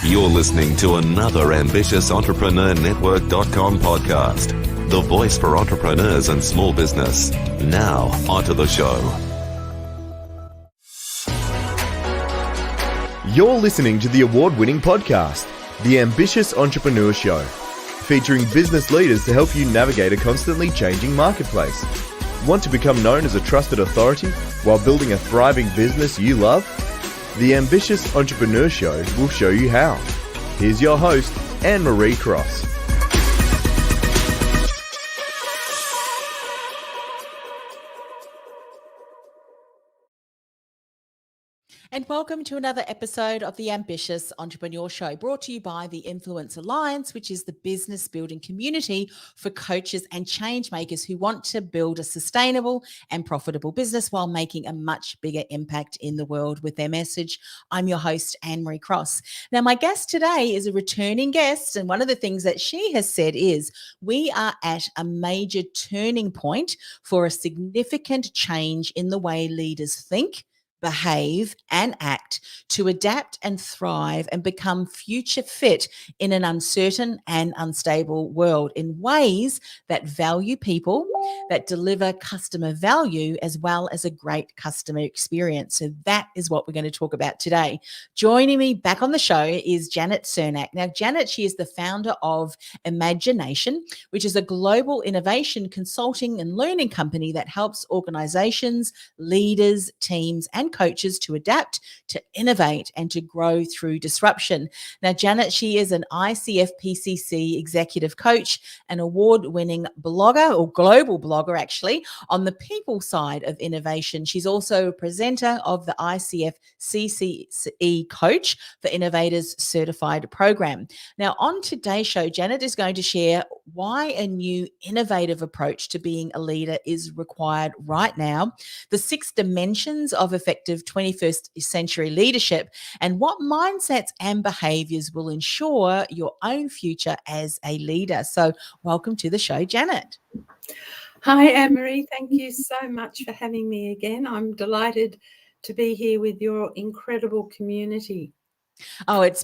You're listening to another Ambitious Entrepreneur Network.com podcast, the voice for entrepreneurs and small business. Now, onto the show. You're listening to the award-winning podcast, The Ambitious Entrepreneur Show, featuring business leaders to help you navigate a constantly changing marketplace. Want to become known as a trusted authority while building a thriving business you love? The Ambitious Entrepreneur Show will show you how. Here's your host, Anne-Marie Cross. And welcome to another episode of the Ambitious Entrepreneur Show, brought to you by the Influence Alliance, which is the business building community for coaches and change makers who want to build a sustainable and profitable business while making a much bigger impact in the world with their message. I'm your host, Anne-Marie Cross. Now, my guest today is a returning guest, and one of the things that she has said is we are at a major turning point for a significant change in the way leaders think, behave and act to adapt and thrive and become future fit in an uncertain and unstable world in ways that value people, that deliver customer value as well as a great customer experience. So that is what we're going to talk about today. Joining me back on the show is Janet Cernak. Now, Janet, she is the founder of Imagination, which is a global innovation consulting and learning company that helps organizations, leaders, teams, and coaches to adapt, to innovate, and to grow through disruption. Now, Janet, she is an ICF PCC executive coach, an award-winning blogger, or global blogger actually, on the people side of innovation. She's also a presenter of the ICF CCE Coach for Innovators Certified Program. Now, on today's show, Janet is going to share why a new innovative approach to being a leader is required right now, the 6 dimensions of effective 21st century leadership, and what mindsets and behaviors will ensure your own future as a leader. So welcome to the show, Janet. Hi, Anne-Marie. Thank you so much for having me again. I'm delighted to be here with your incredible community. Oh, it's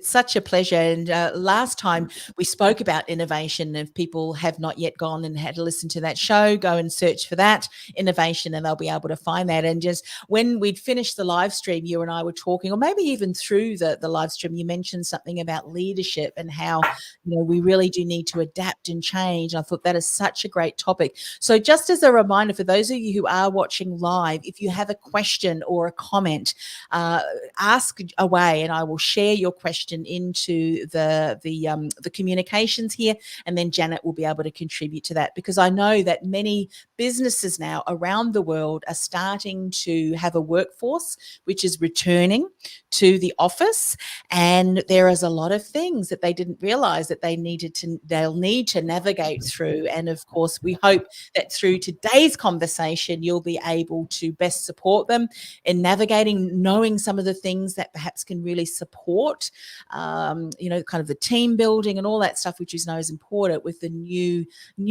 such a pleasure. And last time we spoke about innovation. If people have not yet gone and had to listen to that show, go and search for that innovation and they'll be able to find that. And just when we'd finished the live stream, you and I were talking, or maybe even through the live stream, you mentioned something about leadership and how, we really do need to adapt and change. I thought that is such a great topic. So just as a reminder for those of you who are watching live, if you have a question or a comment, ask away and I will share your question into the communications here, and then Janet will be able to contribute to that, because I know that many businesses now around the world are starting to have a workforce which is returning to the office, and there is a lot of things that they didn't realize that they'll need to navigate through. And of course, we hope that through today's conversation, you'll be able to best support them in navigating, knowing some of the things that perhaps can really support, kind of the team building and all that stuff, which is known as important with the new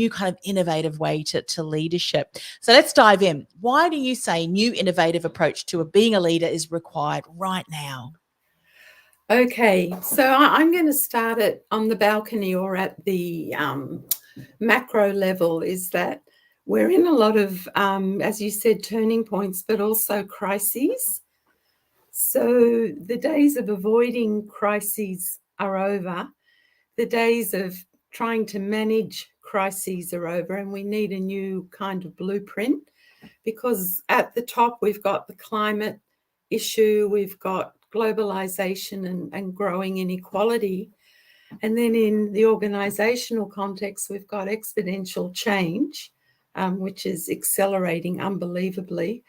kind of innovative way to leadership. So let's dive in. Why do you say new innovative approach to being a leader is required right now? Okay, so I'm going to start it on the balcony or at the macro level, is that we're in a lot of, as you said, turning points, but also crises. So the days of avoiding crises are over. The days of trying to manage crises are over, and we need a new kind of blueprint, because at the top we've got the climate issue, we've got globalization and growing inequality. And then in the organizational context, we've got exponential change, which is accelerating unbelievably.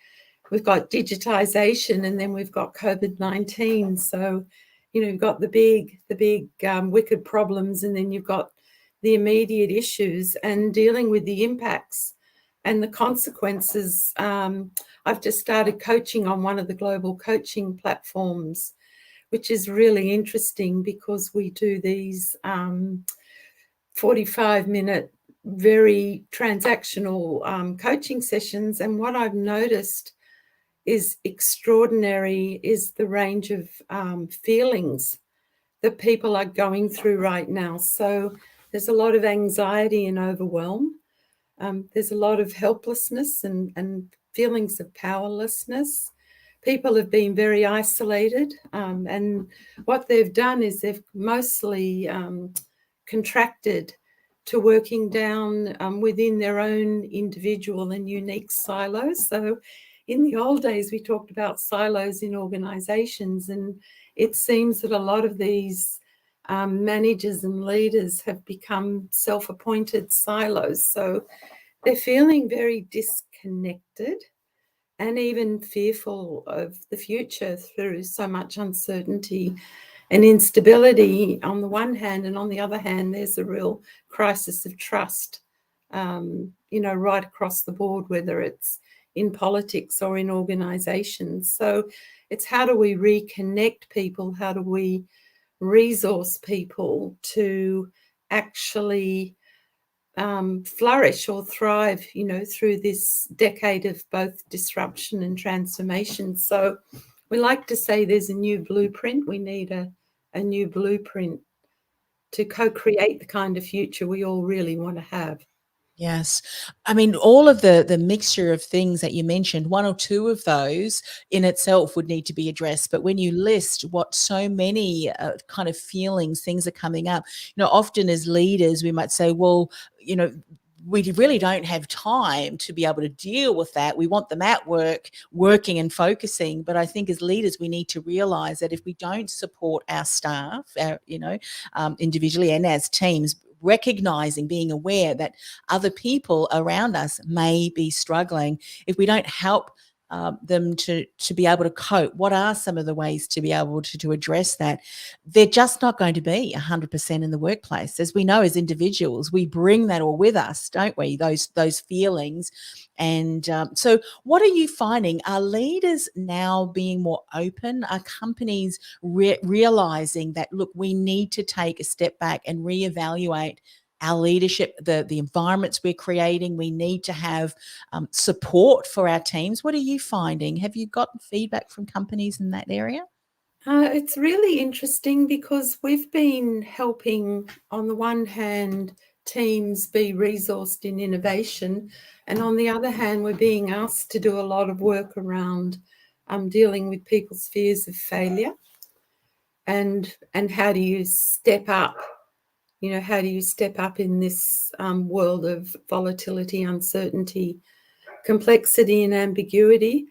We've got digitization, and then we've got COVID-19. So, you've got the big wicked problems, and then you've got the immediate issues and dealing with the impacts and the consequences. I've just started coaching on one of the global coaching platforms, which is really interesting because we do these 45-minute, very transactional coaching sessions. And what I've noticed is extraordinary is the range of feelings that people are going through right now. So there's a lot of anxiety and overwhelm. There's a lot of helplessness and feelings of powerlessness. People have been very isolated, and what they've done is they've mostly contracted to working down within their own individual and unique silos. So in the old days, we talked about silos in organizations, and it seems that a lot of these managers and leaders have become self-appointed silos. So they're feeling very disconnected and even fearful of the future through so much uncertainty and instability on the one hand, and on the other hand, there's a real crisis of trust, right across the board, whether it's in politics or in organizations. So it's how do we reconnect people? How do we resource people to actually flourish or thrive, through this decade of both disruption and transformation? So we like to say there's a new blueprint. We need a new blueprint to co-create the kind of future we all really want to have. Yes. I mean, all of the mixture of things that you mentioned, one or two of those in itself would need to be addressed. But when you list what so many kind of feelings, things are coming up, often as leaders, we might say, well, we really don't have time to be able to deal with that. We want them at work, working and focusing. But I think as leaders, we need to realize that if we don't support our staff, individually and as teams, recognizing, being aware that other people around us may be struggling, if we don't help them to be able to cope, what are some of the ways to be able to address that? They're just not going to be 100% in the workplace. As we know, as individuals, we bring that all with us, don't we? Those feelings. And so what are you finding? Are leaders now being more open? Are companies realizing that, look, we need to take a step back and reevaluate our leadership, the environments we're creating? We need to have support for our teams. What are you finding? Have you gotten feedback from companies in that area? It's really interesting because we've been helping, on the one hand, teams be resourced in innovation, and on the other hand, we're being asked to do a lot of work around dealing with people's fears of failure and how do you step up. How do you step up in this world of volatility, uncertainty, complexity, and ambiguity?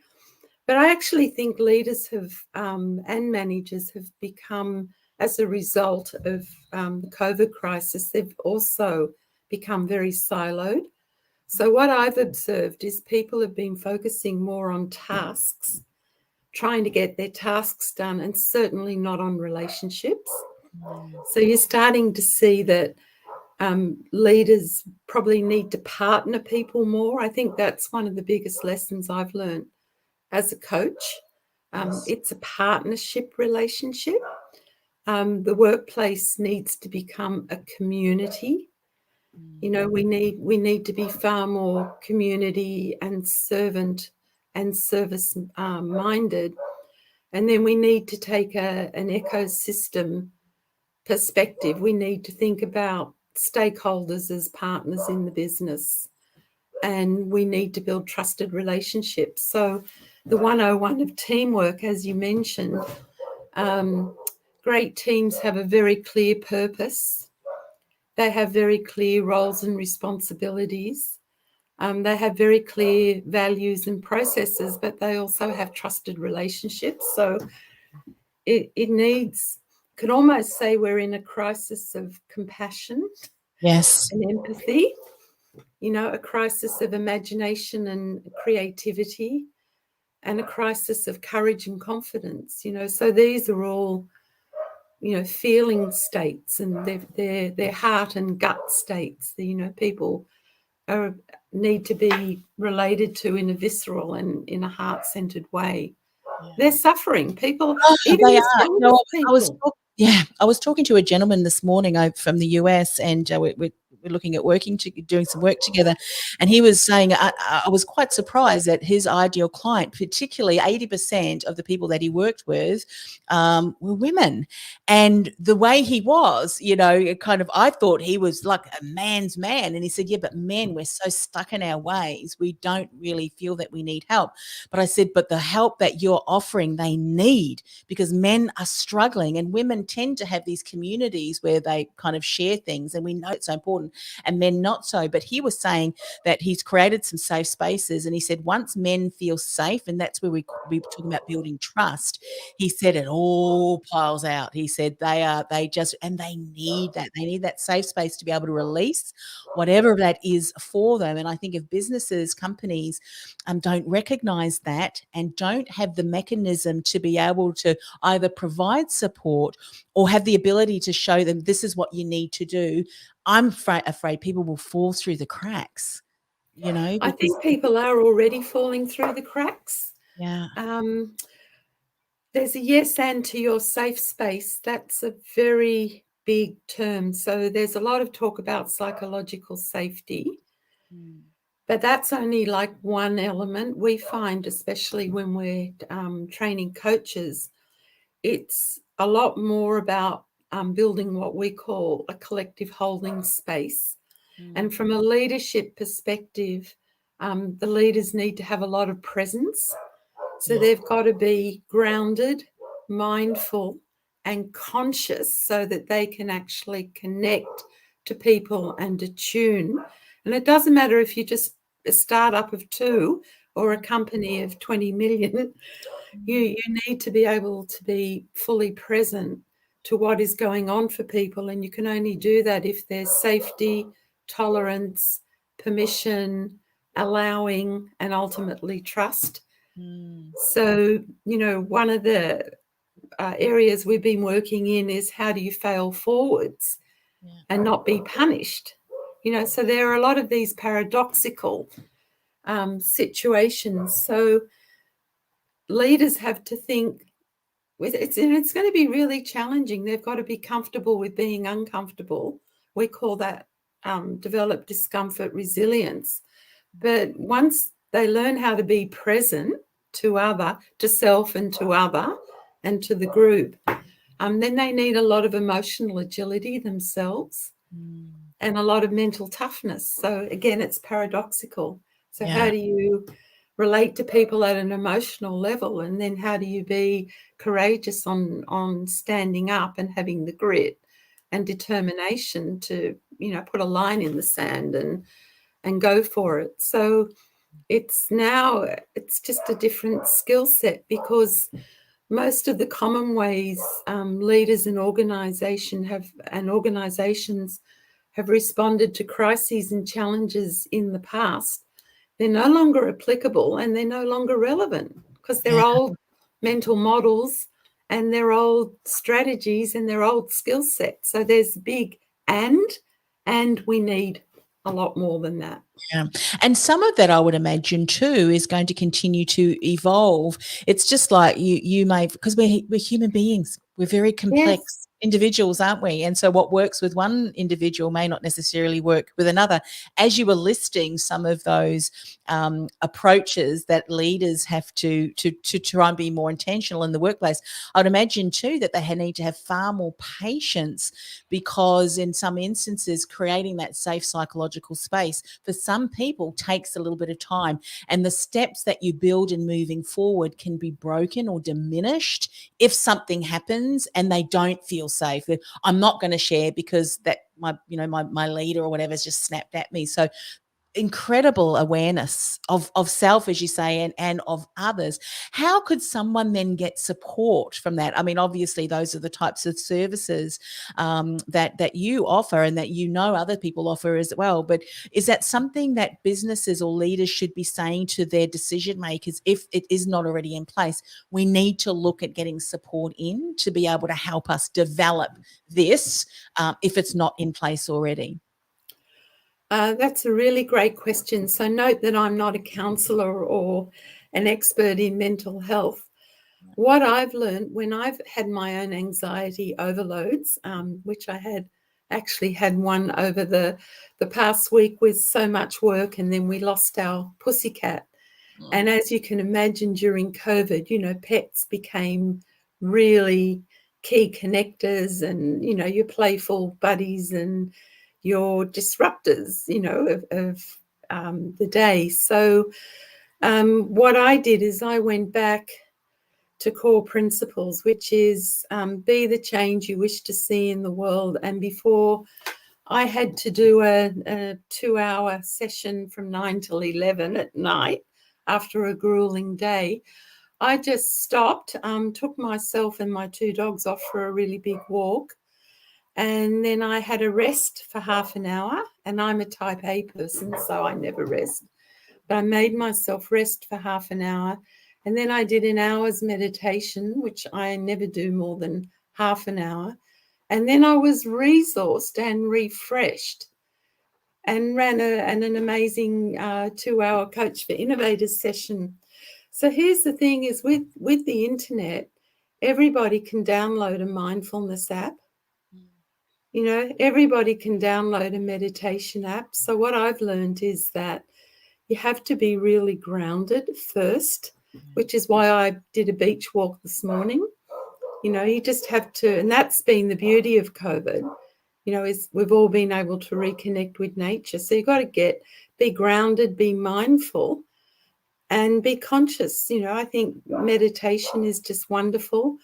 But I actually think leaders have and managers have become, as a result of the COVID crisis, they've also become very siloed. So what I've observed is people have been focusing more on tasks, trying to get their tasks done, and certainly not on relationships. So you're starting to see that leaders probably need to partner people more. I think that's one of the biggest lessons I've learned as a coach. It's a partnership relationship. The workplace needs to become a community. We need to be far more community and servant and service minded. And then we need to take an ecosystem perspective. We need to think about stakeholders as partners in the business, and we need to build trusted relationships. So the 101 of teamwork, as you mentioned, great teams have a very clear purpose. They have very clear roles and responsibilities. They have very clear values and processes, but they also have trusted relationships. So it needs, could almost say we're in a crisis of compassion, Yes, and empathy, a crisis of imagination and creativity, and a crisis of courage and confidence. So these are all, feeling states, and they're heart and gut states. People need to be related to in a visceral and in a heart-centered way. Yeah. They're suffering. People, even they the are. strongest people. I was talking to a gentleman this morning from the US, and we're we're looking at doing some work together, and he was saying I was quite surprised that his ideal client, particularly 80% of the people that he worked with, were women, and the way he was, I thought he was like a man's man, and he said, "Yeah, but men, we're so stuck in our ways, we don't really feel that we need help." But I said, "But the help that you're offering, they need, because men are struggling, and women tend to have these communities where they kind of share things, and we know it's so important, and men not so." But he was saying that he's created some safe spaces, and he said once men feel safe, and that's where we were talking about building trust, he said it all piles out. He said they need that safe space to be able to release whatever that is for them. And I think if businesses, companies don't recognize that and don't have the mechanism to be able to either provide support or have the ability to show them this is what you need to do, I'm afraid people will fall through the cracks, I think people are already falling through the cracks. Yeah. There's a yes and to your safe space. That's a very big term. So there's a lot of talk about psychological safety, but that's only like one element. We find, especially when we're training coaches, it's a lot more about building what we call a collective holding space. And from a leadership perspective, the leaders need to have a lot of presence. So they've got to be grounded, mindful, and conscious so that they can actually connect to people and attune. And it doesn't matter if you're just a startup of 2 or a company of 20 million, you need to be able to be fully present to what is going on for people. And you can only do that if there's safety, tolerance, permission, allowing, and ultimately trust. So, one of the areas we've been working in is how do you fail forwards and not be punished? So there are a lot of these paradoxical situations. So leaders have to think, it's going to be really challenging. They've got to be comfortable with being uncomfortable. We call that develop discomfort resilience. But once they learn how to be present to self and to other and to the group, then they need a lot of emotional agility themselves and a lot of mental toughness. So again, it's paradoxical. So how do you relate to people at an emotional level, and then how do you be courageous on standing up and having the grit and determination to put a line in the sand and go for it? So it's just a different skill set, because most of the common ways leaders and organizations have responded to crises and challenges in the past, they're no longer applicable and they're no longer relevant, because they're old mental models and they're old strategies and they're old skill sets. So there's big and we need a lot more than that. Yeah. And some of that, I would imagine too, is going to continue to evolve. It's just like you may, because we're human beings. We're very complex individuals, aren't we? And so what works with one individual may not necessarily work with another. As you were listing some of those approaches that leaders have to try and be more intentional in the workplace, I'd imagine too that they need to have far more patience, because in some instances, creating that safe psychological space for some people takes a little bit of time. And the steps that you build in moving forward can be broken or diminished if something happens and they don't feel safe. I'm not going to share because that my leader or whatever has just snapped at me. So incredible awareness of self, as you say, and of others. How could someone then get support from that? I mean, obviously those are the types of services that you offer and that other people offer as well. But is that something that businesses or leaders should be saying to their decision makers if it is not already in place? We need to look at getting support in to be able to help us develop this if it's not in place already. That's a really great question. So note that I'm not a counsellor or an expert in mental health. What I've learned when I've had my own anxiety overloads, which I had actually had one over the past week with so much work, and then we lost our pussycat. And as you can imagine, during COVID, pets became really key connectors, and, your playful buddies and your disruptors, of the day. So what I did is I went back to core principles, which is be the change you wish to see in the world. And before, I had to do a 2-hour session from 9 till 11 at night after a grueling day. I just stopped, took myself and my 2 dogs off for a really big walk. And then I had a rest for half an hour. And I'm a type A person, so I never rest. But I made myself rest for half an hour. And then I did an hour's meditation, which I never do more than half an hour. And then I was resourced and refreshed, and ran an amazing 2-hour Coach for Innovators session. So here's the thing is with the internet, everybody can download a mindfulness app. Everybody can download a meditation app. So what I've learned is that you have to be really grounded first, which is why I did a beach walk this morning. You just have to, and that's been the beauty of COVID, is we've all been able to reconnect with nature. So you've got to be grounded, be mindful, and be conscious. I think meditation is just wonderful.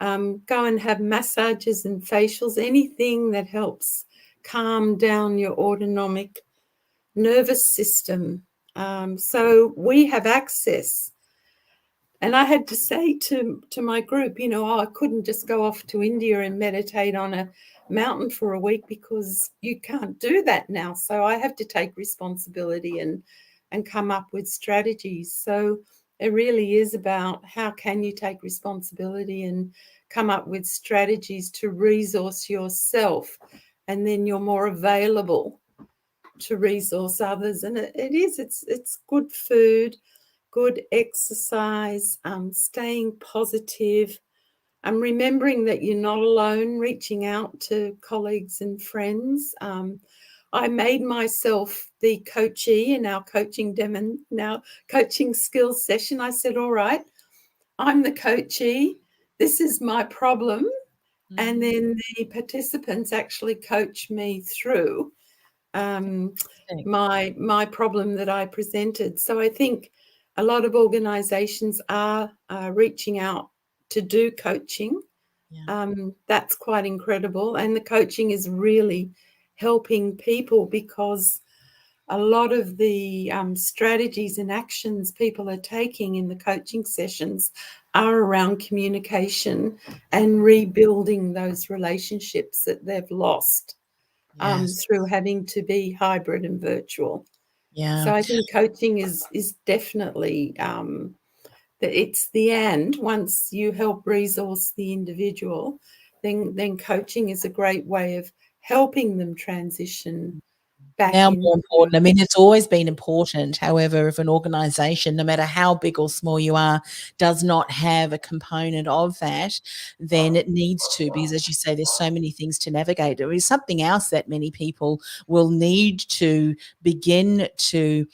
Go and have massages and facials, anything that helps calm down your autonomic nervous system. So we have access. And I had to say to my group, I couldn't just go off to India and meditate on a mountain for a week, because you can't do that now. So I have to take responsibility and come up with strategies. So it really is about how can you take responsibility and come up with strategies to resource yourself, and then you're more available to resource others. And it's good food, good exercise, staying positive, and remembering that you're not alone, reaching out to colleagues and friends. I made myself the coachee in our coaching skills session. I said, all right, I'm the coachee. This is my problem. And then the participants actually coach me through my problem that I presented. So I think a lot of organizations are reaching out to do coaching. Yeah. That's quite incredible. And the coaching is really helping people, because a lot of the strategies and actions people are taking in the coaching sessions are around communication and rebuilding those relationships that they've lost through having to be hybrid and virtual. Yeah. So I think coaching is definitely it's the end. Once you help resource the individual, then coaching is a great way of helping them transition back now more important. I mean, it's always been important. However, if an organisation, no matter how big or small you are, does not have a component of that, then it needs to, because as you say, there's so many things to navigate. There is something else that many people will need to begin to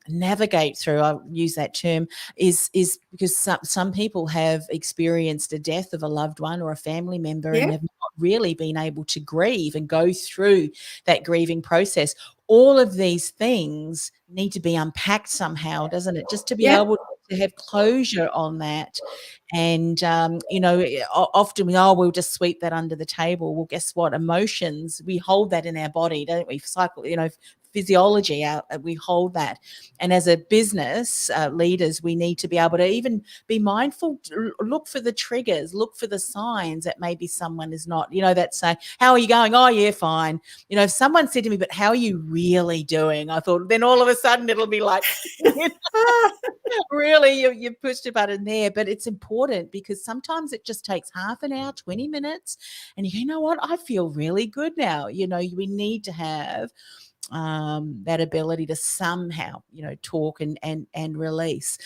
navigate through, I'll use that term, is because some people have experienced a death of a loved one or a family member and have not really been able to grieve and go through that grieving process. All of these things need to be unpacked somehow, doesn't it? Just to be able to have closure on that. And, often we'll just sweep that under the table. Well, guess what? Emotions, we hold that in our body, don't we? Physiology, we hold that. And as a business leaders, we need to be able to even be mindful, look for the triggers, look for the signs that maybe someone is not, that say, how are you going? Oh, yeah, fine. If someone said to me, but how are you really doing? I thought, then all of a sudden it'll be like, really, you pushed a button there. But it's important, because sometimes it just takes half an hour, 20 minutes. And you know what? I feel really good now. We need to have that ability to somehow, talk and release.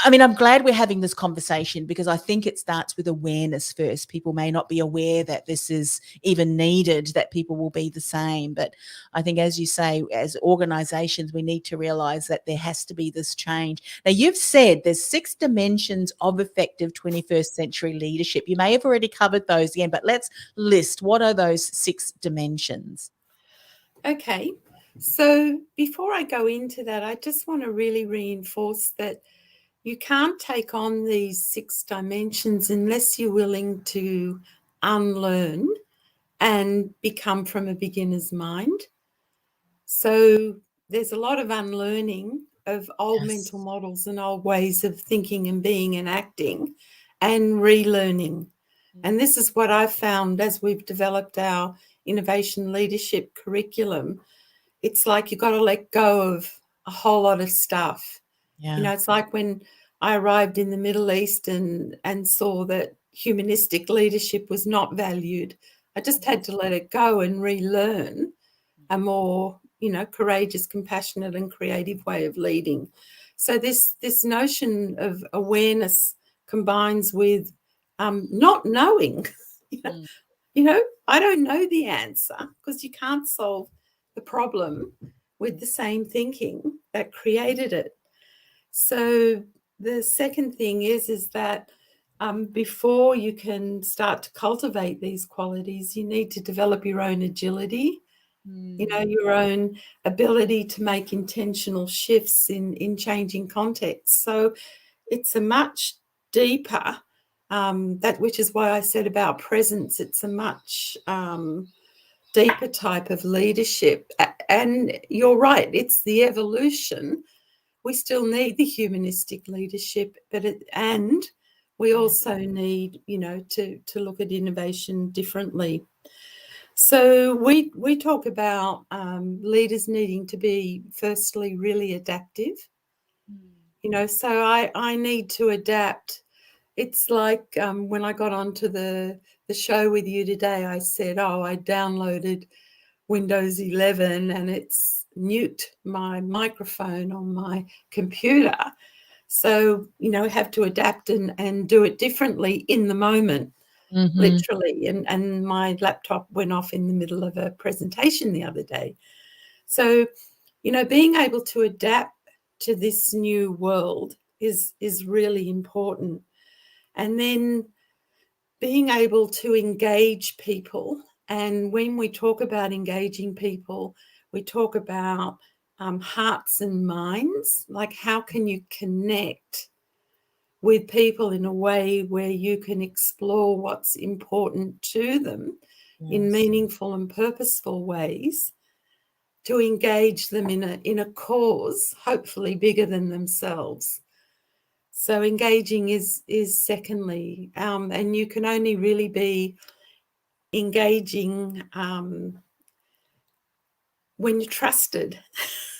I mean, I'm glad we're having this conversation because I think it starts with awareness first. People may not be aware that this is even needed, that people will be the same. But I think, as you say, as organizations, we need to realize that there has to be this change. Now, you've said there's 6 dimensions of effective 21st century leadership. You may have already covered those again, but let's list what are those 6 dimensions. Okay. So before I go into that, I just want to really reinforce that you can't take on these 6 dimensions unless you're willing to unlearn and become from a beginner's mind. So there's a lot of unlearning of old mental models and old ways of thinking and being and acting, and relearning. And this is what I've found as we've developed our innovation leadership curriculum. It's like you've got to let go of a whole lot of stuff. Yeah. It's like when I arrived in the Middle East and saw that humanistic leadership was not valued. I just had to let it go and relearn a more, courageous, compassionate and creative way of leading. So this notion of awareness combines with not knowing. I don't know the answer because you can't solve the problem with the same thinking that created it. So the second thing is that before you can start to cultivate these qualities, you need to develop your own agility, your own ability to make intentional shifts in changing contexts. So it's a much deeper, which is why I said about presence, it's a much deeper type of leadership. And you're right, it's the evolution. We still need the humanistic leadership, and we also need, to look at innovation differently. So we talk about leaders needing to be, firstly, really adaptive. So I need to adapt. It's like when I got onto the show with you today, I said, I downloaded Windows 11 and it's mute my microphone on my computer. So, I have to adapt and do it differently in the moment, literally. And my laptop went off in the middle of a presentation the other day. So, being able to adapt to this new world is really important. And then being able to engage people. And when we talk about engaging people, we talk about hearts and minds, like how can you connect with people in a way where you can explore what's important to them in meaningful and purposeful ways, to engage them in a cause, hopefully bigger than themselves. So engaging is secondly, and you can only really be engaging when you're trusted.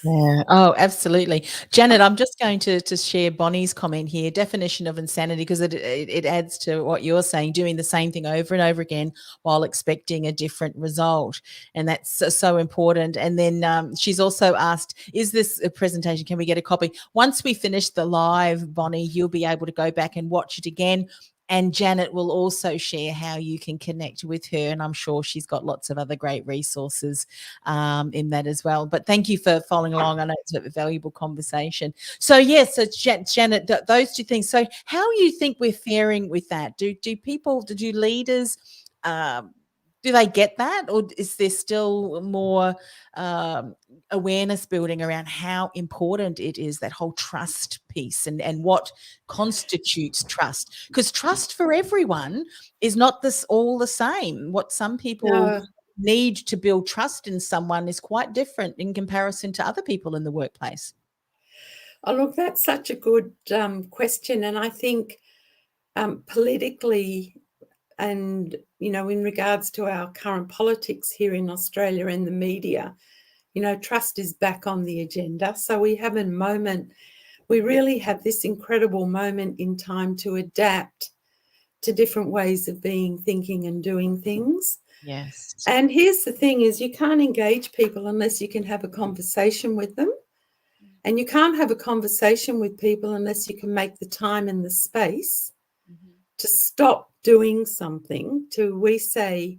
Yeah. Oh, absolutely. Janet, I'm just going to share Bonnie's comment here, definition of insanity, because it adds to what you're saying, doing the same thing over and over again while expecting a different result. And that's so important. And then she's also asked, is this a presentation? Can we get a copy? Once we finish the live, Bonnie, you'll be able to go back and watch it again. And Janet will also share how you can connect with her. And I'm sure she's got lots of other great resources in that as well. But thank you for following along. I know it's a valuable conversation. So, yes, so Janet, those 2 things. So how do you think we're faring with that? Do leaders, do they get that? Or is there still more awareness building around how important it is, that whole trust piece and what constitutes trust? Because trust for everyone is not all the same. What some people need to build trust in someone is quite different in comparison to other people in the workplace. Oh, look, that's such a good question. And I think politically and, in regards to our current politics here in Australia and the media, trust is back on the agenda. So we have a moment, we really have this incredible moment in time to adapt to different ways of being, thinking and doing things. Yes. And here's the thing is you can't engage people unless you can have a conversation with them. And you can't have a conversation with people unless you can make the time and the space to stop doing something, to, we say,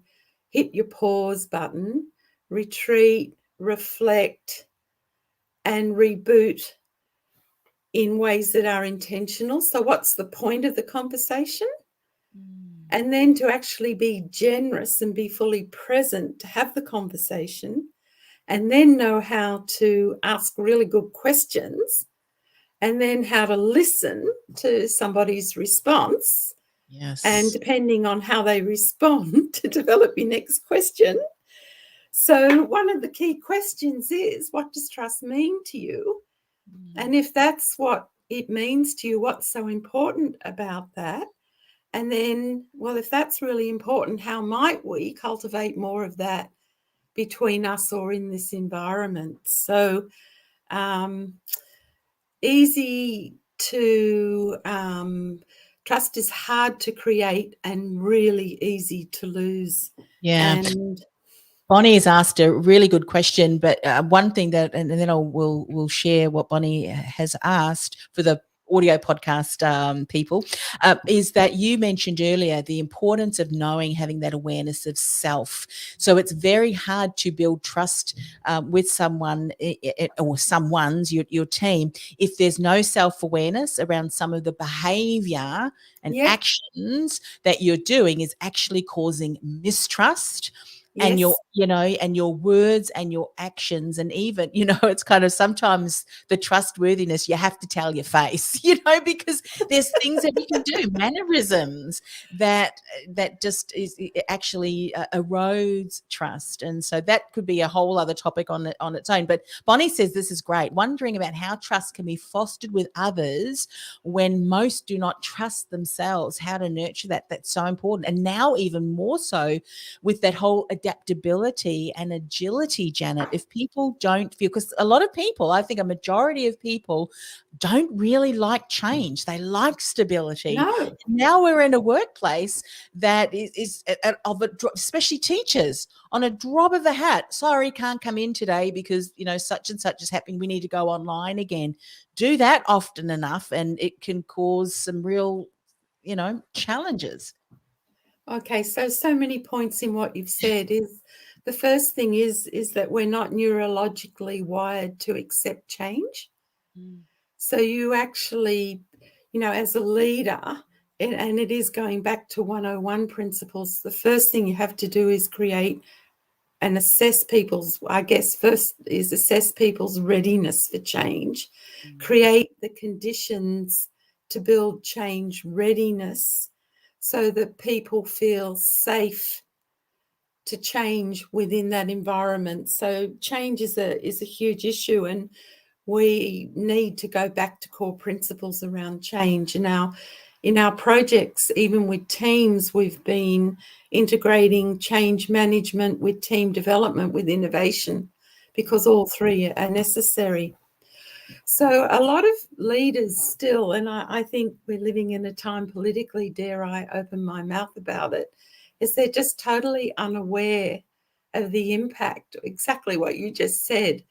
hit your pause button, retreat, reflect, and reboot in ways that are intentional. So what's the point of the conversation? And then to actually be generous and be fully present to have the conversation, and then know how to ask really good questions, and then how to listen to somebody's response. Yes. And depending on how they respond, to develop your next question. So one of the key questions is, what does trust mean to you? And if that's what it means to you, what's so important about that? And then, well, if that's really important, how might we cultivate more of that between us or in this environment? So easy to trust is hard to create and really easy to lose. Yeah. And Bonnie has asked a really good question, but one thing that, and then we'll share what Bonnie has asked for the audio podcast people, is that you mentioned earlier the importance of knowing, having that awareness of self. So it's very hard to build trust with someone or someone's, your team, if there's no self-awareness around some of the behavior and actions that you're doing is actually causing mistrust. And and your words and your actions, and even, it's kind of sometimes the trustworthiness you have to tell your face, because there's things that you can do, mannerisms that just is actually erodes trust. And so that could be a whole other topic on its own. But Bonnie says this is great, wondering about how trust can be fostered with others when most do not trust themselves, how to nurture that. That's so important. And now even more so with that whole adaptability and agility, Janet, if people don't feel, because a lot of people, I think a majority of people don't really like change. They like stability. No. Now we're in a workplace that is especially teachers, on a drop of the hat. Sorry, can't come in today because, such and such is happening. We need to go online again. Do that often enough and it can cause some real, challenges. Okay, so many points in what you've said. Is the first thing is that we're not neurologically wired to accept change. So you actually, as a leader, and it is going back to 101 principles, the first thing you have to do is create and assess people's, first is assess people's readiness for change, create the conditions to build change readiness, so that people feel safe to change within that environment. So change is a huge issue, and we need to go back to core principles around change. In our projects, even with teams, we've been integrating change management with team development with innovation, because all three are necessary. So a lot of leaders still, and I think we're living in a time politically, dare I open my mouth about it, is they're just totally unaware of the impact, exactly what you just said,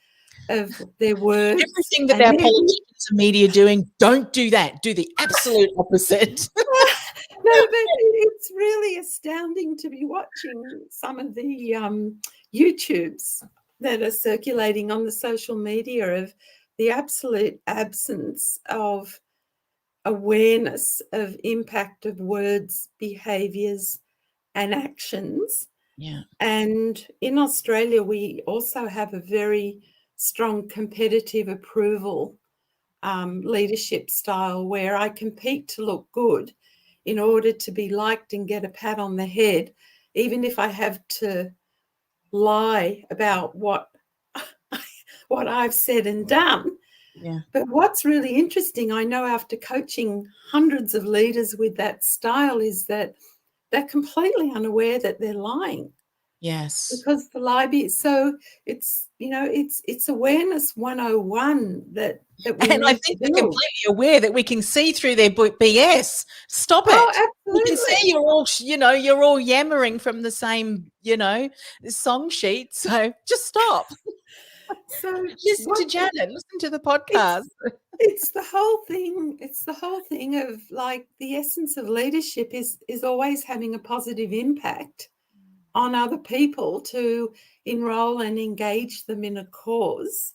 of their words. Everything that our politicians and media are doing, don't do that. Do the absolute opposite. No, but it's really astounding to be watching some of the YouTubes that are circulating on the social media of the absolute absence of awareness of impact of words, behaviours and actions. Yeah. And in Australia, we also have a very strong competitive approval leadership style, where I compete to look good in order to be liked and get a pat on the head, even if I have to lie about what I've said and done. Yeah. But what's really interesting, I know after coaching hundreds of leaders with that style, is that they're completely unaware that they're lying. Yes. because the library, so it's, it's awareness 101 that we And I need to think they're build. completely aware that we can see through their BS. Stop Oh, it. We can see absolutely. you're all yammering from the same, song sheet. So just stop. So Listen what to Janet. Listen to the podcast. it's it's the whole thing. It's the whole thing of, like, the essence of leadership is always having a positive impact on other people, to enroll and engage them in a cause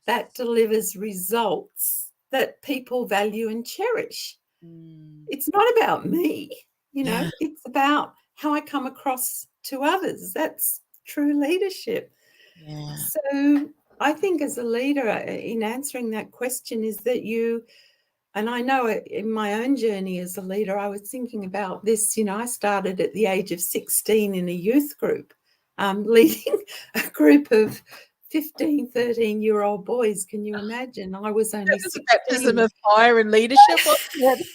that delivers results that people value and cherish. Mm, It's not about me, yeah. it's about how I come across to others. That's true leadership. Yeah. So I think, as a leader, in answering that question, is that and I know in my own journey as a leader, I was thinking about this. I started at the age of 16 in a youth group, leading a group of 15, 13-year-old boys. Can you imagine? I was only That was a baptism 16. of fire and leadership, wasn't it?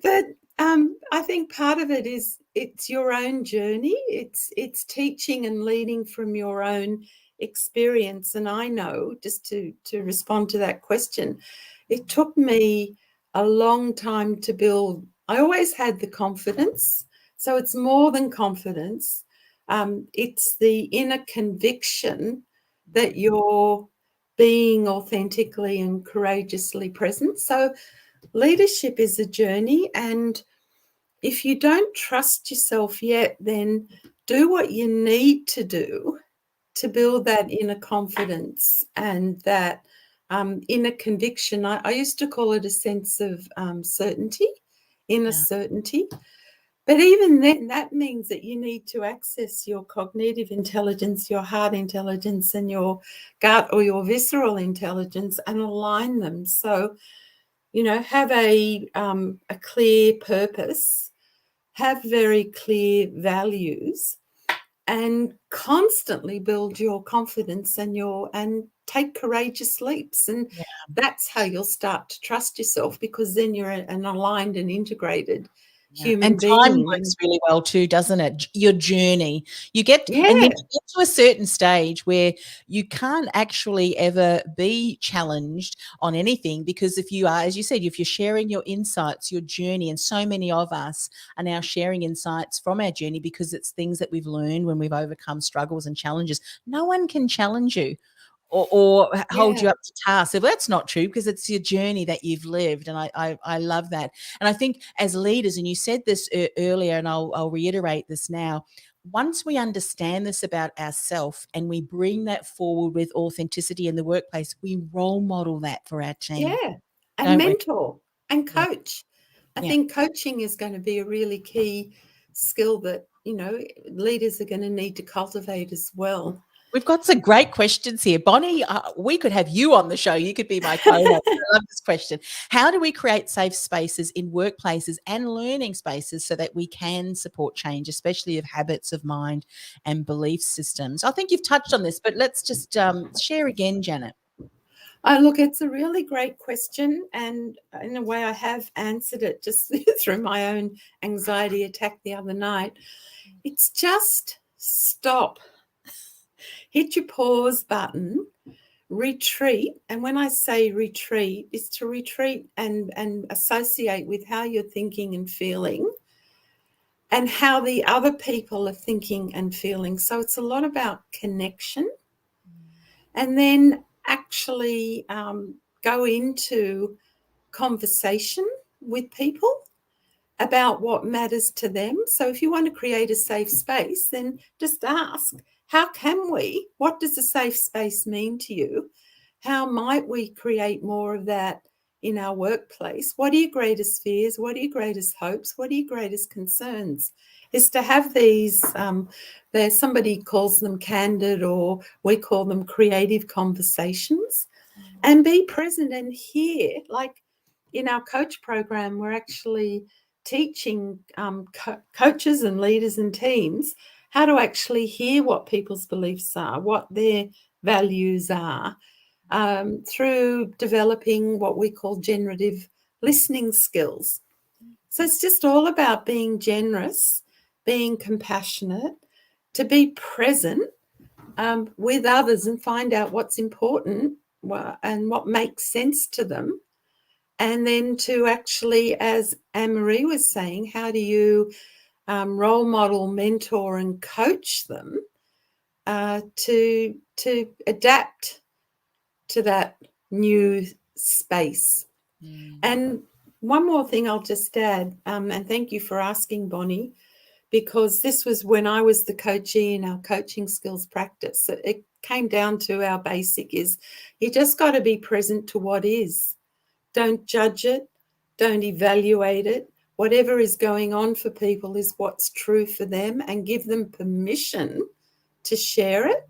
But I think part of it is, it's your own journey. It's teaching and leading from your own experience. And I know, just to respond to that question, it took me a long time to build. I always had the confidence. So it's more than confidence. It's the inner conviction that you're being authentically and courageously present. So leadership is a journey, and if you don't trust yourself yet, then do what you need to do to build that inner confidence and that inner conviction. I used to call it a sense of certainty, inner Yeah. certainty. But even then, that means that you need to access your cognitive intelligence, your heart intelligence, and your gut or your visceral intelligence, and align them. So, have a clear purpose, have very clear values, and constantly build your confidence and take courageous leaps. And Yeah. that's how you'll start to trust yourself, because then you're an aligned and integrated Yeah. human And time being. works really well too, doesn't it? Your journey. And then Yeah, you get to a certain stage where you can't actually ever be challenged on anything, because if you are, as you said, if you're sharing your insights, your journey, and so many of us are now sharing insights from our journey because it's things that we've learned when we've overcome struggles and challenges. No one can challenge you or hold yeah. you up to task. So that's not true, because it's your journey that you've lived. And I love that. And I think as leaders, and you said this earlier, and I'll reiterate this now, once we understand this about ourselves and we bring that forward with authenticity in the workplace, we role model that for our team, Yeah, and don't we? mentor and Yeah. coach. I Yeah. think coaching is going to be a really key skill that, leaders are going to need to cultivate as well. We've got some great questions here. Bonnie, we could have you on the show. You could be my co-host. I love this question. How do we create safe spaces in workplaces and learning spaces so that we can support change, especially of habits of mind and belief systems? I think you've touched on this, but let's just share again, Janet. Look, it's a really great question. And in a way, I have answered it just through my own anxiety attack the other night. It's just stop, hit your pause button, retreat. And when I say retreat, is to retreat and associate with how you're thinking and feeling and how the other people are thinking and feeling. So it's a lot about connection. And then actually go into conversation with people about what matters to them. So if you want to create a safe space, then just ask, how can we? What does a safe space mean to you? How might we create more of that in our workplace? What are your greatest fears? What are your greatest hopes? What are your greatest concerns? Is to have these, there's somebody calls them candid, or we call them creative conversations, and be present and hear. Like in our coach program, we're actually teaching coaches and leaders and teams how to actually hear what people's beliefs are, what their values are, through developing what we call generative listening skills. So it's just all about being generous, being compassionate, to be present with others and find out what's important and what makes sense to them. And then to actually, as Anne-Marie was saying, how do you role model, mentor and coach them to adapt to that new space. And one more thing I'll just add, and thank you for asking, Bonnie, because this was when I was the coachee in our coaching skills practice. It came down to our basic is you just got to be present to what is. Don't judge it. Don't evaluate it. Whatever is going on for people is what's true for them, and give them permission to share it,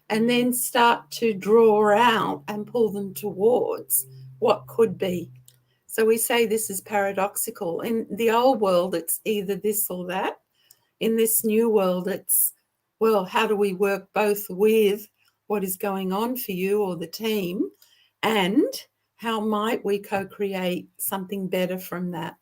and then start to draw out and pull them towards what could be. So we say this is paradoxical. In the old world, it's either this or that. In this new world, it's, well, how do we work both with what is going on for you or the team, and how might we co-create something better from that?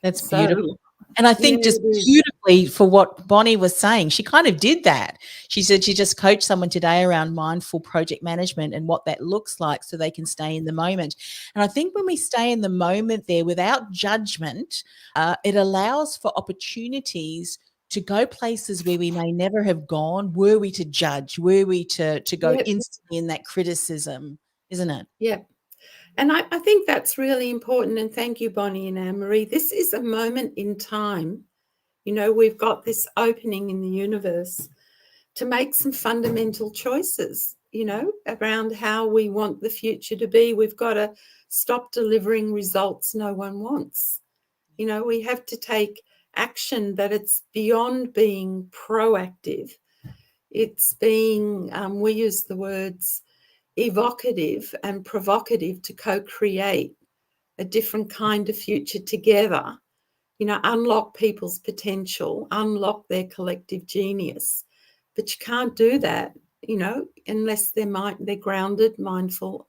That's beautiful. And I think just beautifully for what Bonnie was saying, she kind of did that. She said she just coached someone today around mindful project management and what that looks like so they can stay in the moment. And I think when we stay in the moment there without judgment, it allows for opportunities to go places where we may never have gone, were we to judge, were we to go instantly in that criticism, isn't it? Yeah. And I think that's really important. And thank you, Bonnie and Anne-Marie. This is a moment in time. You know, we've got this opening in the universe to make some fundamental choices, you know, around how we want the future to be. We've got to stop delivering results no one wants. You know, we have to take action that it's beyond being proactive. It's being, we use the words evocative and provocative to co-create a different kind of future together, you know, unlock people's potential, unlock their collective genius. But you can't do that, you know, unless they're grounded, mindful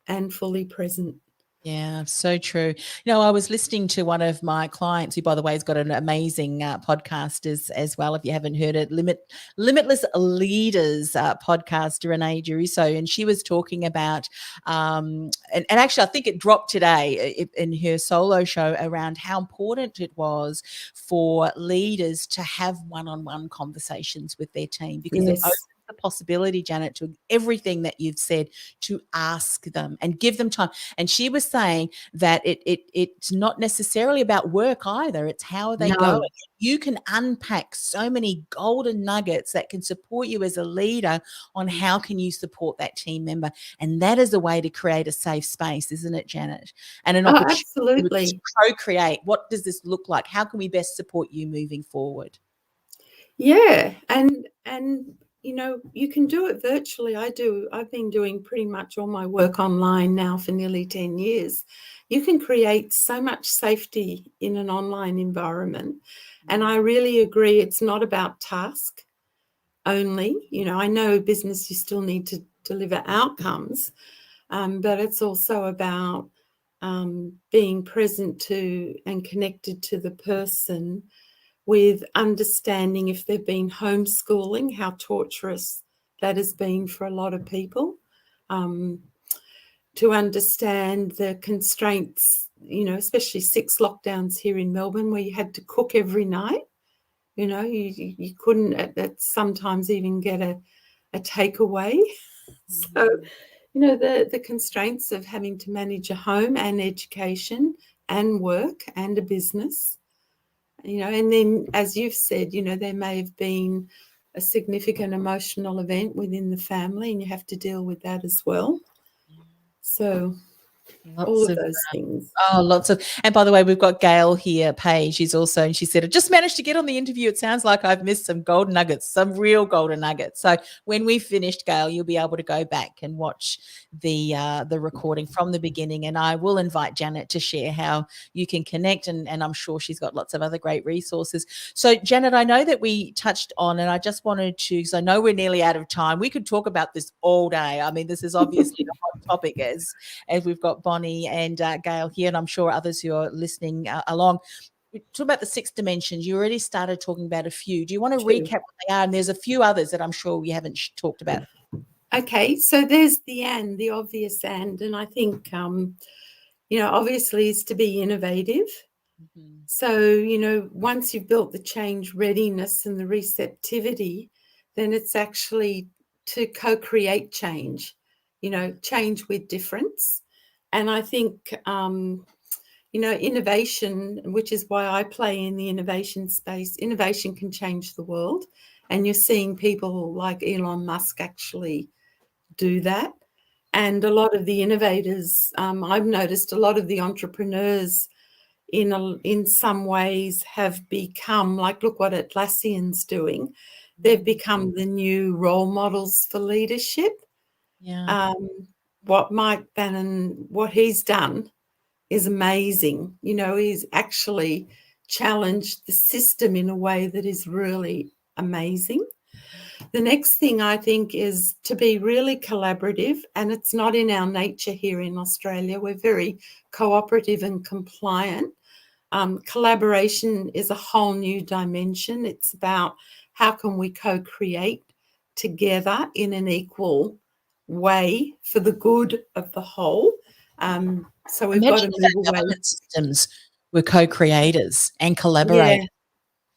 and fully present. Yeah, so true. You know, I was listening to one of my clients who, by the way, has got an amazing podcast as well. If you haven't heard it, Limitless Leaders podcast, Renee Giruso, and she was talking about, and actually I think it dropped today in her solo show around how important it was for leaders to have one-on-one conversations with their team, because it opens the possibility, Janet, to everything that you've said, to ask them and give them time. And she was saying that it's not necessarily about work either. It's how they go. You can unpack so many golden nuggets that can support you as a leader on how can you support that team member. And that is a way to create a safe space, isn't it, Janet? And an opportunity to co-create. What does this look like? How can we best support you moving forward? Yeah. And you know, you can do it virtually. I've been doing pretty much all my work online now for nearly 10 years. You can create so much safety in an online environment. And I really agree, it's not about task only. You know, I know business, you still need to deliver outcomes, but it's also about being present to and connected to the person, with understanding if they've been homeschooling, how torturous that has been for a lot of people, to understand the constraints, you know, especially 6 lockdowns here in Melbourne where you had to cook every night. You know, you couldn't sometimes even get a takeaway. So, you know, the constraints of having to manage a home and education and work and a business. You know, and then, as you've said, you know, there may have been a significant emotional event within the family, and you have to deal with that as well. So all of those things. Oh, lots of. And by the way, we've got Gail here, Paige. She's also, and she said, I just managed to get on the interview. It sounds like I've missed some golden nuggets, some real golden nuggets. So when we finished, Gail, you'll be able to go back and watch the recording from the beginning. And I will invite Janet to share how you can connect. And I'm sure she's got lots of other great resources. So Janet, I know that we touched on, and I just wanted to, because I know we're nearly out of time. We could talk about this all day. I mean, this is obviously a hot topic as we've got Bonnie and Gail here, and I'm sure others who are listening along. we talk about the 6 dimensions. You already started talking about a few. Do you want to 2. recap what they are? And there's a few others that I'm sure we haven't talked about. Okay, so there's the obvious and I think, obviously is to be innovative. Mhm. So, once you've built the change readiness and the receptivity, then it's actually to co-create change, change with difference. And I think, innovation, which is why I play in the innovation space, innovation can change the world. And you're seeing people like Elon Musk actually do that. And a lot of the innovators, I've noticed a lot of the entrepreneurs in some ways have become, like, look what Atlassian's doing. They've become the new role models for leadership. Yeah. What Mike Bannon, what he's done is amazing. He's actually challenged the system in a way that is really amazing. The next thing I think is to be really collaborative, and it's not in our nature here in Australia. We're very cooperative and compliant. Collaboration is a whole new dimension. It's about how can we co-create together in an equal way for the good of the whole. So we've got to Imagine if move our away. government systems were co-creators and collaborate.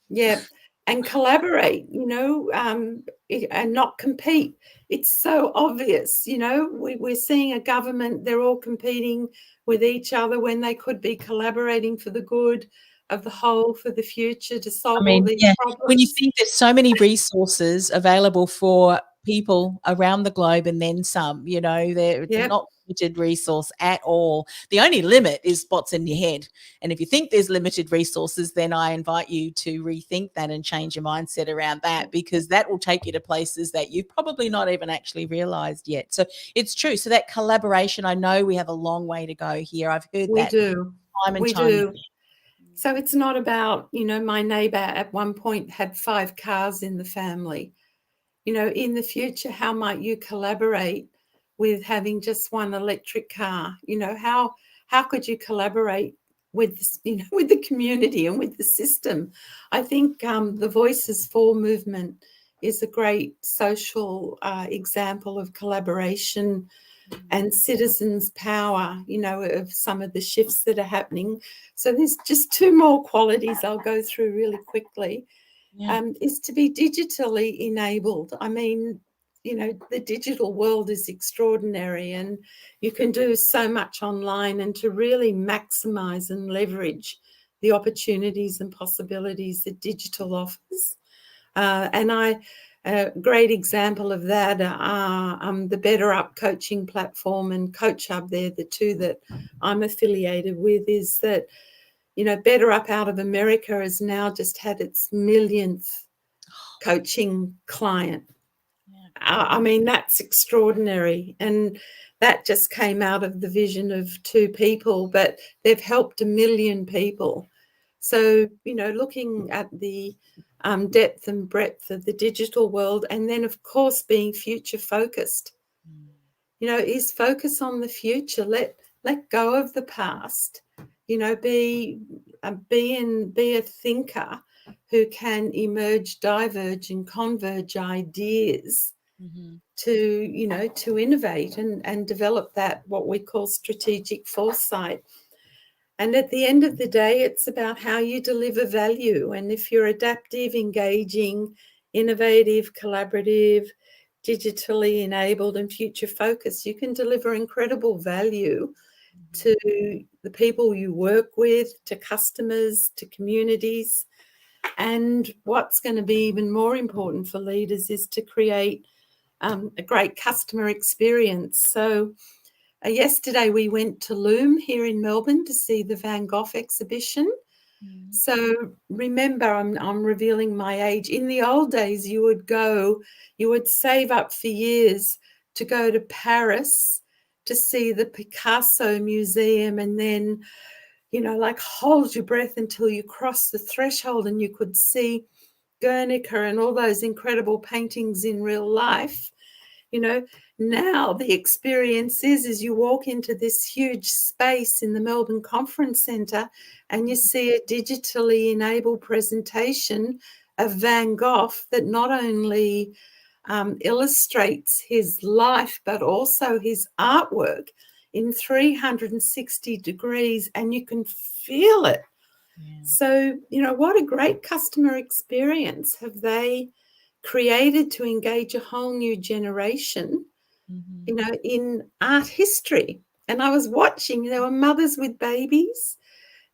Yeah, and collaborate, and not compete. It's so obvious, we're seeing a government, they're all competing with each other when they could be collaborating for the good of the whole, for the future, to solve all these problems. When you think there's so many resources available for people around the globe and then some, they're not limited resource at all. The only limit is what's in your head. And if you think there's limited resources, then I invite you to rethink that and change your mindset around that, because that will take you to places that you've probably not even actually realized yet. So it's true. So that collaboration, I know we have a long way to go here. I've heard We that do. time and We time do. again. So it's not about, my neighbour at one point had 5 cars in the family. In the future, how might you collaborate with having just one electric car? How could you collaborate with, with the community and with the system? I think the Voices For movement is a great social example of collaboration and citizens' power, of some of the shifts that are happening. So there's just 2 more qualities I'll go through really quickly. Is to be digitally enabled. I mean, the digital world is extraordinary and you can do so much online, and to really maximize and leverage the opportunities and possibilities that digital offers. A great example of that are the Better Up coaching platform and Coach Hub. They're the 2 that I'm affiliated with. Is that, Better Up out of America has now just had its millionth coaching client. I mean, that's extraordinary. And that just came out of the vision of 2 people, but they've helped 1 million people. So, looking at the depth and breadth of the digital world, and then, of course, being future focused, is focus on the future. Let go of the past. Be a thinker who can emerge, diverge, and converge ideas to innovate and develop that, what we call strategic foresight. And at the end of the day, it's about how you deliver value. And if you're adaptive, engaging, innovative, collaborative, digitally enabled, and future focused, you can deliver incredible value to the people you work with, to customers, to communities. And what's going to be even more important for leaders is to create a great customer experience. So yesterday we went to Loom here in Melbourne to see the Van Gogh exhibition. So remember, I'm revealing my age. In the old days, you would save up for years to go to Paris to see the Picasso Museum, and then, like, hold your breath until you cross the threshold and you could see Guernica and all those incredible paintings in real life. You know, now the experience is you walk into this huge space in the Melbourne Conference Centre and you see a digitally enabled presentation of Van Gogh that not only illustrates his life, but also his artwork in 360 degrees, and you can feel it. Yeah. So, you know, what a great customer experience have they created to engage a whole new generation, Mhm. you know, in art history. And I was watching, there were mothers with babies,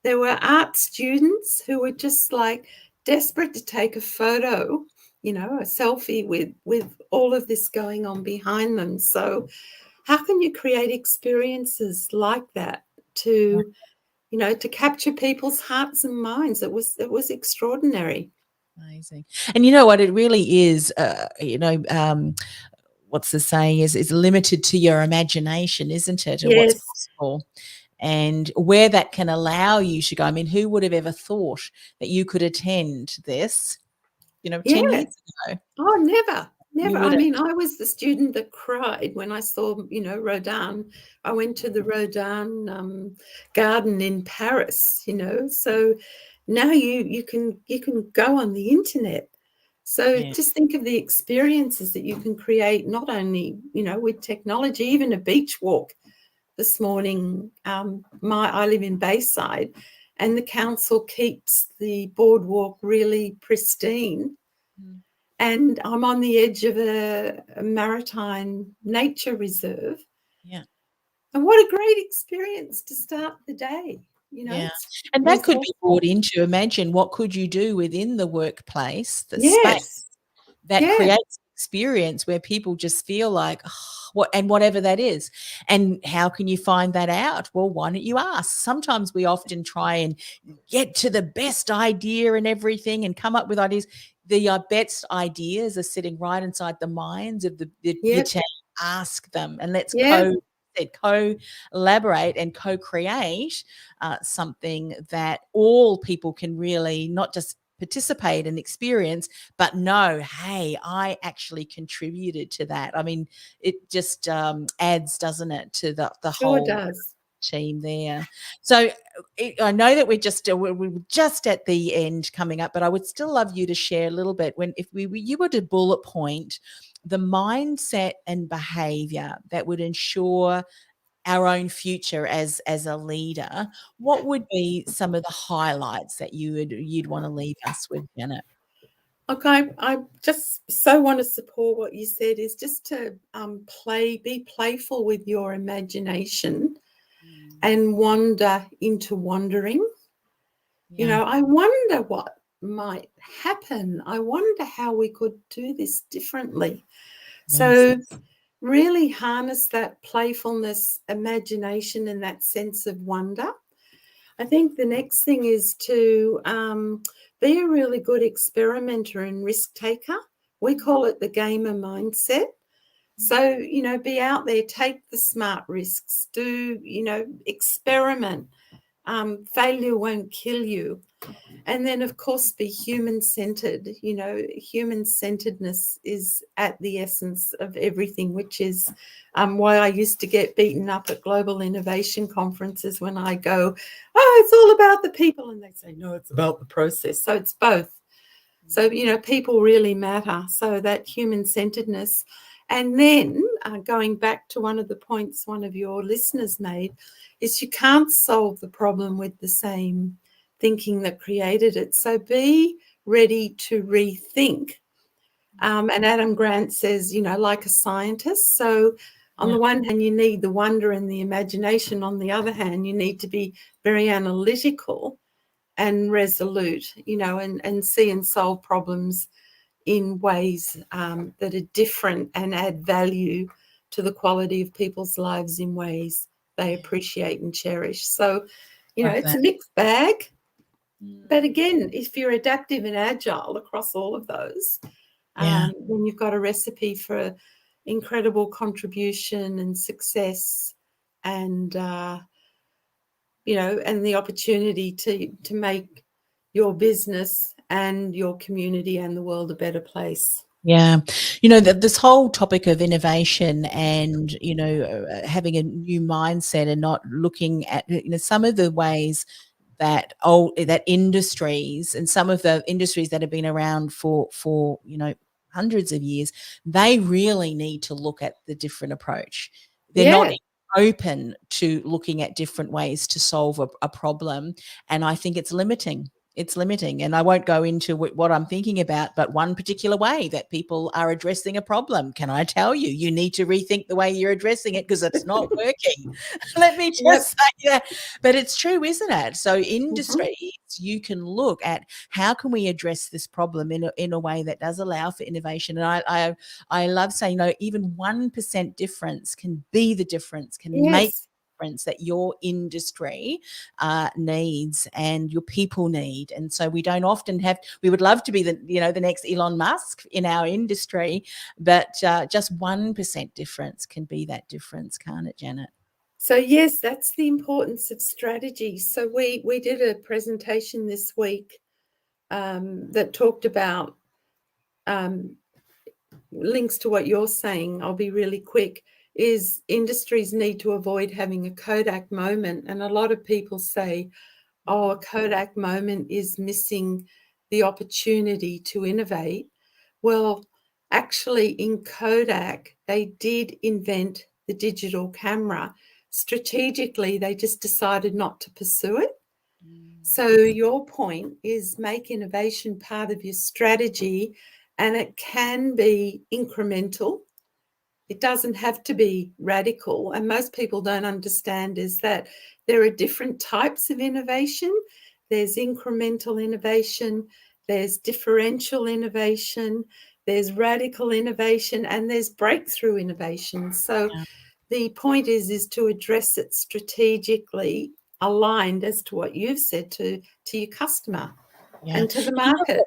there were art students who were just like desperate to take a photo, you know, a selfie with all of this going on behind them. So how can you create experiences like that to, you know, to capture people's hearts and minds? It was extraordinary. Amazing. And you know what? It really is, what's the saying is limited to your imagination, isn't it? And what's Yes, possible and where that can allow you to go. I mean, who would have ever thought that you could attend this, 10 yeah. years ago? Oh, never, You never. would I have. mean, I was the student that cried when I saw, you know, Rodin. I went to the Rodin garden in Paris, you know. So now you can go on the internet. So Yeah. just think of the experiences that you can create, not only, you know, with technology, even a beach walk this morning. I live in Bayside, and the council keeps the boardwalk really pristine. Mm. And I'm on the edge of a maritime nature reserve. Yeah. And what a great experience to start the day. You know, Yeah. it's And that could be resourceful. brought into, imagine what could you do within the workplace, the space Yes. that Yeah. creates an experience where people just feel like, "Oh, what," and whatever that is. And how can you find that out? Well, why don't you ask? Sometimes we often try and get to the best idea and everything and come up with ideas. The best ideas are sitting right inside the minds of your Yep. team. Ask them and let's Yeah. collaborate and co-create something that all people can really not just participate and experience, but know, hey, I actually contributed to that. I mean, it just adds, doesn't it, to the Sure whole does. team there. So I know that we're just at the end coming up, but I would still love you to share a little bit when if you were to bullet point the mindset and behavior that would ensure our own future as a leader, what would be some of the highlights that you'd want to leave us with, Janet? Look, I just so want to support what you said, is just to be playful with your imagination Mm. and wander into wondering. You Yeah. know, I wonder what might happen. I wonder how we could do this differently. Yes. So, really harness that playfulness, imagination, and that sense of wonder. I think the next thing is to be a really good experimenter and risk taker. We call it the gamer mindset. So, you know, be out there, take the smart risks, do, you know, experiment. Failure won't kill you. And then, of course, be human centered. You know, human centeredness is at the essence of everything, which is why I used to get beaten up at global innovation conferences when I go, oh, it's all about the people. And they say, no, it's about the process. So it's both. So, you know, people really matter. So that human centeredness. And then going back to one of the points one of your listeners made, is you can't solve the problem with the same thinking that created it. So be ready to rethink. And Adam Grant says, you know, like a scientist. So on Yeah. the one hand, you need the wonder and the imagination. On the other hand, you need to be very analytical and resolute, you know, and see and solve problems in ways that are different and add value to the quality of people's lives in ways they appreciate and cherish. So, you know, Love it's that. a mixed bag. But Mm. again, if you're adaptive and agile across all of those, Yeah. then you've got a recipe for incredible contribution and success, and you know, and the opportunity to make your business and your community and the world a better place. Yeah. This whole topic of innovation and, having a new mindset and not looking at, some of the ways that industries and some of the industries that have been around for hundreds of years, they really need to look at the different approach. They're not Yeah. open to looking at different ways to solve a problem, and I think it's limiting, and I won't go into what I'm thinking about, but one particular way that people are addressing a problem, can I tell you, you need to rethink the way you're addressing it because it's not working. Let me Yep. just say that. But it's true, isn't it? So Mhm. industries, you can look at how can we address this problem in a way that does allow for innovation. And I love saying, even 1% difference can be the difference, can make Yes. the difference that your industry needs and your people need. And so we don't often we would love to be the next Elon Musk in our industry, but just 1% difference can be that difference, can't it, Janet? So yes, that's the importance of strategy. So we did a presentation this week that talked about um, links to what you're saying. I'll be really quick. Is industries need to avoid having a Kodak moment, and a lot of people say, "Oh, a Kodak moment is missing the opportunity to innovate." Well, actually, in Kodak, they did invent the digital camera. Strategically, they just decided not to pursue it. So, your point is make innovation part of your strategy, and it can be incremental. It doesn't have to be radical. And most people don't understand is that there are different types of innovation. There's incremental innovation, there's differential innovation, there's radical innovation, and there's breakthrough innovation. So Yeah. the point is to address it strategically, aligned as to what you've said to your customer Yeah. and to the You know market.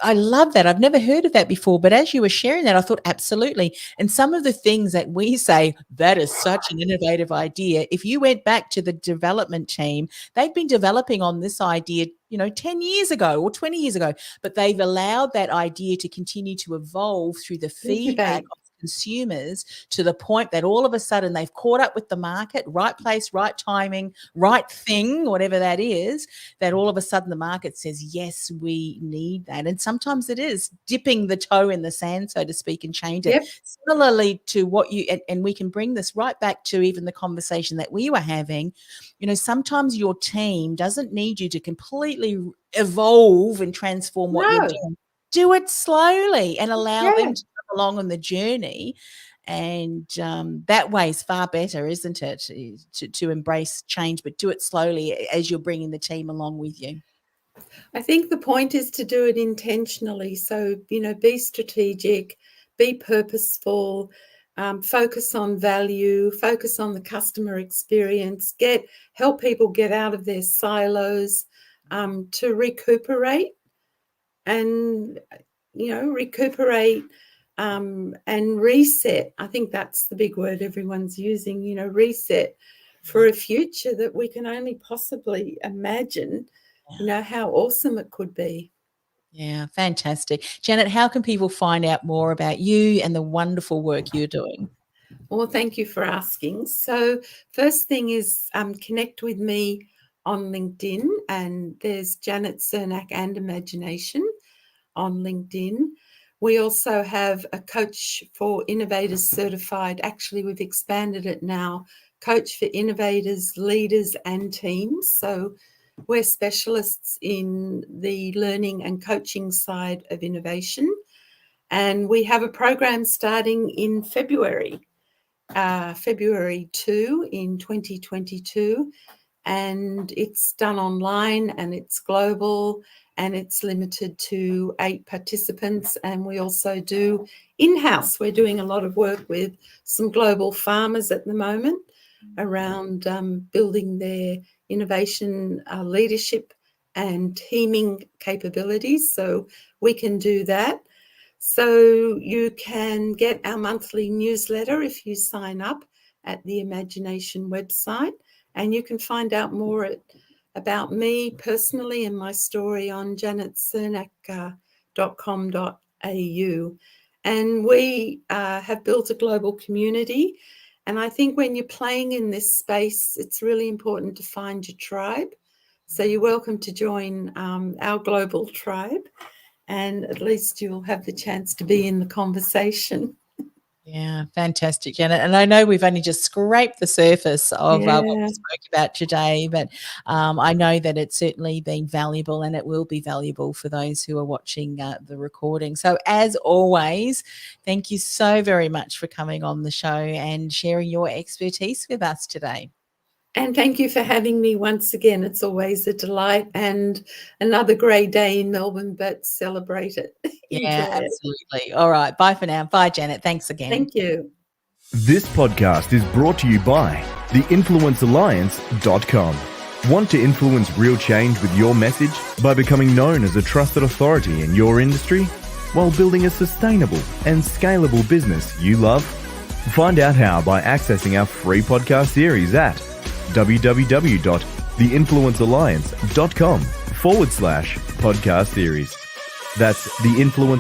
I love that. I've never heard of that before, but as you were sharing that, I thought absolutely. And some of the things that we say, that is such an innovative idea. If you went back to the development team, they've been developing on this idea, 10 years ago or 20 years ago, but they've allowed that idea to continue to evolve through the feedback Incubate. of consumers to the point that all of a sudden they've caught up with the market, right place, right timing, right thing, whatever that is, that all of a sudden the market says, yes, we need that. And sometimes it is dipping the toe in the sand, so to speak, and change it. Yep. Similarly to what and we can bring this right back to even the conversation that we were having, sometimes your team doesn't need you to completely evolve and transform what you're No. doing. Do it slowly and allow them Yeah. to come along on the journey. And that way is far better, isn't it, to embrace change, but do it slowly as you're bringing the team along with you. I think the point is to do it intentionally. So, be strategic, be purposeful, focus on value, focus on the customer experience, help people get out of their silos, to recuperate and, recuperate and reset. I think that's the big word everyone's using, reset for a future that we can only possibly imagine, how awesome it could be. Yeah, fantastic. Janet, how can people find out more about you and the wonderful work you're doing? Well, thank you for asking. So, first thing is connect with me on LinkedIn, and there's Janet Cernak and Imagination on LinkedIn. We also have a Coach for Innovators certified. Actually, we've expanded it now. Coach for Innovators, Leaders and Teams. So we're specialists in the learning and coaching side of innovation. And we have a program starting in February 2 in 2022. And it's done online and it's global and it's limited to 8 participants. And we also do in-house. We're doing a lot of work with some global farmers at the moment around building their innovation leadership and teaming capabilities. So we can do that. So you can get our monthly newsletter if you sign up at the Imagination website. And you can find out more about me personally and my story on janetcernak.com.au. And we have built a global community. And I think when you're playing in this space, it's really important to find your tribe. So you're welcome to join our global tribe, and at least you'll have the chance to be in the conversation. Yeah, fantastic, Janet. And I know we've only just scraped the surface of what we spoke about today, but I know that it's certainly been valuable, and it will be valuable for those who are watching the recording. So as always, thank you so very much for coming on the show and sharing your expertise with us today. And thank you for having me once again. It's always a delight, and another grey day in Melbourne, but celebrate it. Yeah, absolutely. All right. Bye for now. Bye, Janet. Thanks again. Thank you. This podcast is brought to you by theinfluencealliance.com. Want to influence real change with your message by becoming known as a trusted authority in your industry while building a sustainable and scalable business you love? Find out how by accessing our free podcast series at www.theinfluencealliance.com/podcast series. That's the influence